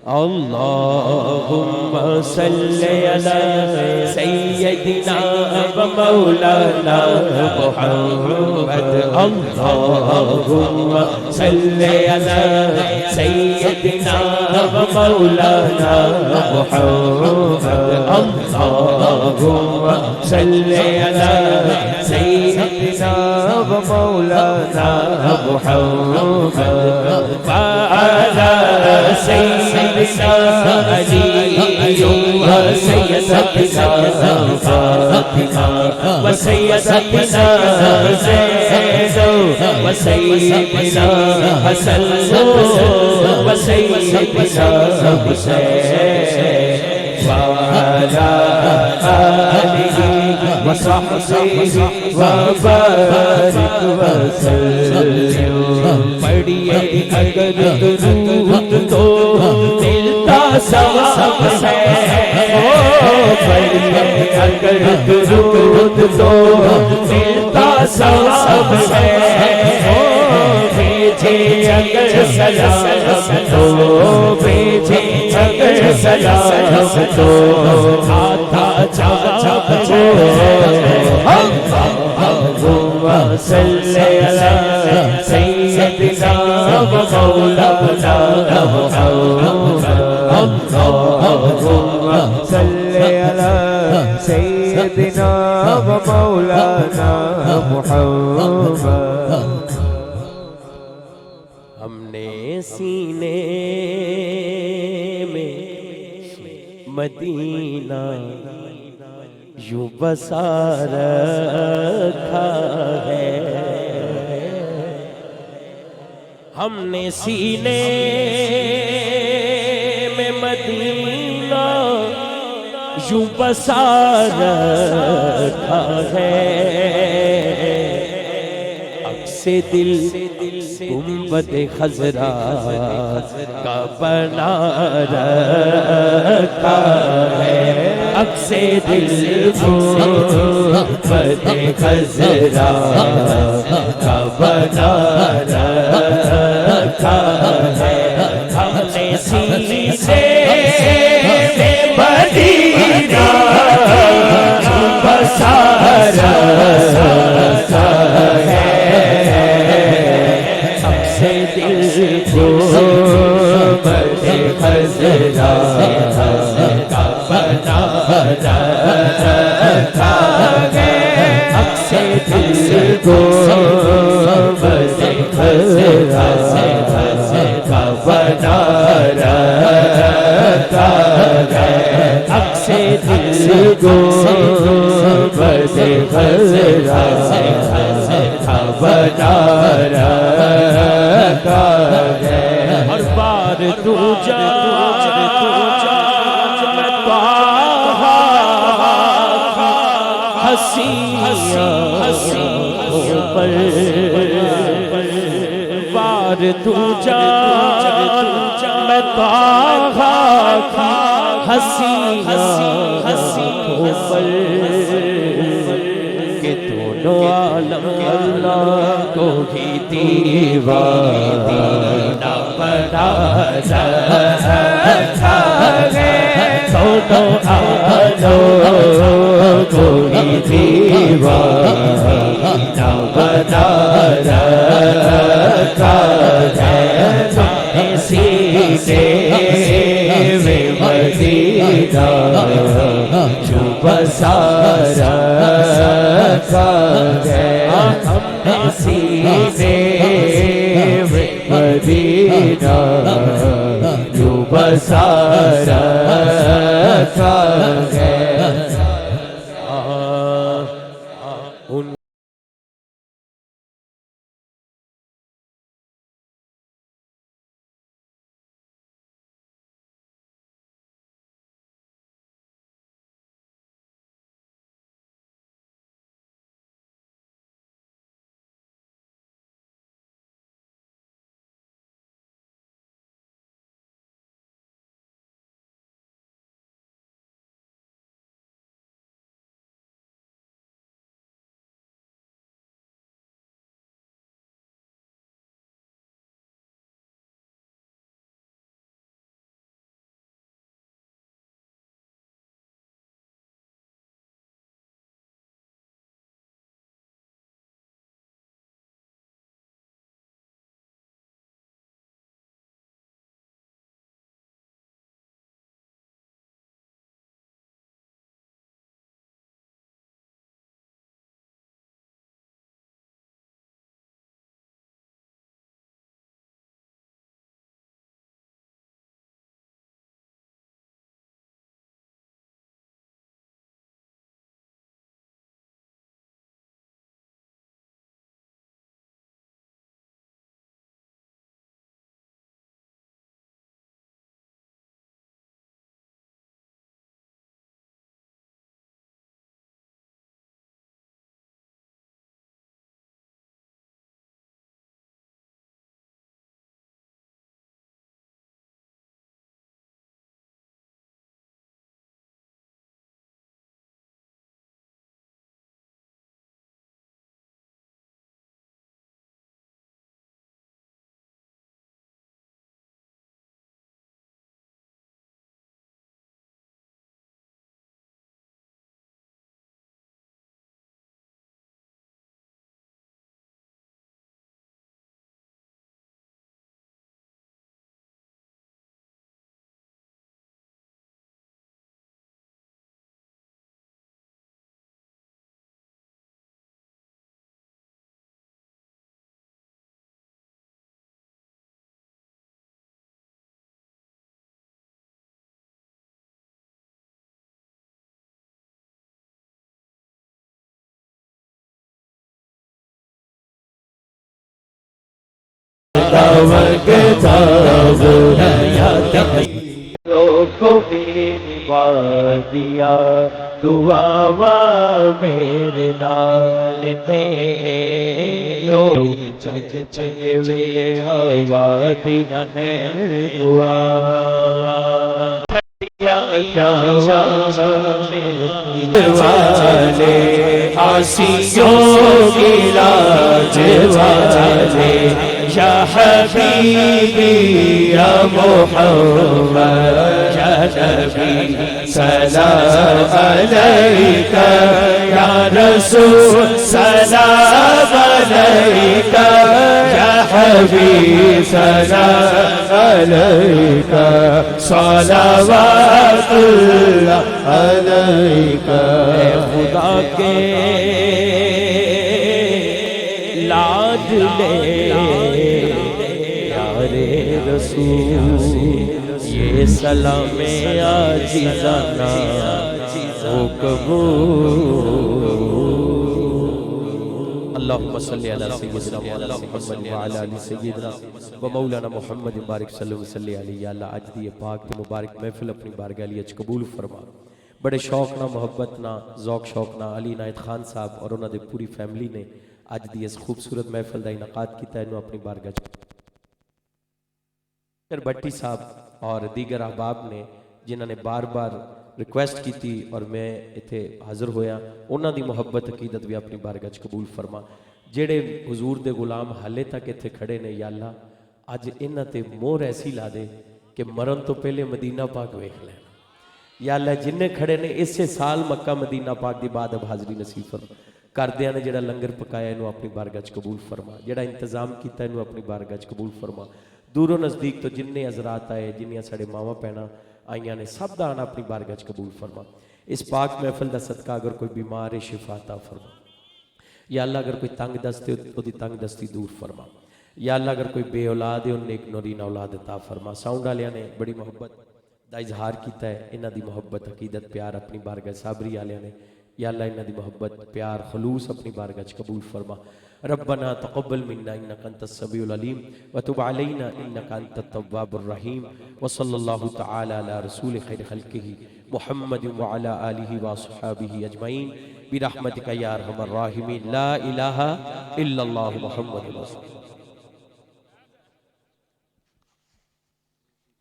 اللهم صل على سيدنا ومولانا محمد اللهم صل على سيدنا ومولانا محمد اللهم صل على سيدنا ومولانا محمد وعلى سيدنا علي وسيدتنا فاطمة وسيدتنا زيد وسيدنا حسن وسيدنا حسين وعلى آله وصحبه وبارك وسلم پڑھیے اگر درود تو ملتا ثواب ہے پڑھیے اگر درود تو ملتا ثواب ہے بھیجے اگر سلام تو بھیجے اگر سلام تو آتا جواب اللهم صل على سيدنا ومولانا محمد اللهم صل على سيدنا ومولانا محمد ہم نے سینے میں مدینہ یوں بسا رکھا ہے ہم نے سینے میں مدینہ یوں بسا رکھا ہے عکس دل گنبد خضرا کا بنا رکھا ہے عکس دل گنبد خضرا کا بنا رکھا ہے ہم نے سینے میں مدینہ بسا رکھا ہے گنبد خضرا کا بنا رکھا ہے عکس دل گنبد خضرا کا بنا رکھا ہے عکس دل گنبد خضرا کا بنا رکھا ہے ہر بار تو جا میں ہنسی پر بار تو جا میں ہنسی پر کہ دونوں عالم اللہ کو ہی دیوانہ بنا رکھا ہے دونوں عالم کو ہی دیوانہ بنا رکھا ہے سینے میں مدینہ جو بسا رکھا ہے ہم نے سینے میں مدینہ جو بسا رکھا ہے مانگتا وہ ہے کو بھی دیا دعا میرے نال چلے وادیاں نے دعا والے آسیوں کی لاج والے یا حبیبی یا محمد یا نبی سلام علیکہ یا رسول سلام علیکہ یا حبیب سلام علیکہ صلوات اللہ علیکہ خدا کے لاڈلے پیارے رسول یہ سلام عاجزانہ ہو قبول اللہم صلی علی سیدنا محمد وعلی آل سیدنا و مولانا محمد بارک صلی اللہ علیہ یا اللہ اج دی پاک تے مبارک محفل اپنی بارگاہ علی اچ قبول فرما بڑے شوق نہ محبت نہ ذوق شوق نہ علی عنایت خان صاحب اور انہاں دے پوری فیملی نے اج دی اس خوبصورت محفل دا انعقاد کیتا ہے انہوں اپنی بارگاہ بٹی صاحب اور دیگر احباب نے جنہاں نے بار بار ریکویسٹ کی تھی اور میں اتھے حاضر ہویا انہاں دی محبت عقیدت بھی اپنی بارگاہ قبول فرما جڑے حضور دے غلام حالے تک اتھے کھڑے نے یا اللہ اج انہاں تے مور ایسی لا دے کہ مرن تو پہلے مدینہ پاک ویکھ لیں یا اللہ جنہیں کھڑے نے اسے سال مکہ مدینہ پاک دی بعد اب حاضری نصیب فرما کردیاں نے جڑا لنگر پکایا انہوں اپنی بارگاہ قبول فرما جڑا انتظام کیتا انہوں اپنی بارگاہ قبول فرما دور و نزدیک تو جنہیں حضرات آئے جنہیں ساڑے ماما پہنا آئیاں نے سب دا آنا اپنی بارگاہ قبول فرما اس پاک محفل دا صدقہ اگر کوئی بیمار شفا عطا فرما یا اللہ اگر کوئی تنگ دستے ہو دی تنگ دستی دور فرما یا اللہ اگر کوئی بے اولاد ہے انہیں ایک نورین اولاد عطا فرما ساؤنڈ آلیاں نے بڑی محبت دا اظہار کیتا ہے انہاں دی محبت عقیدت پیار اپنی بارگاہ صابری آلیاں نے یا اللہ انہاں دی محبت پیار خلوص اپنی بارگاہ قبول فرما ربنا تقبل منا انك انت السميع العليم وتب علينا انك انت التواب الرحيم وصلى الله تعالى على رسول خير خلقه محمد وعلى اله واصحابه اجمعين برحمتك يا ارحم الراحمين لا اله الا الله محمد رسول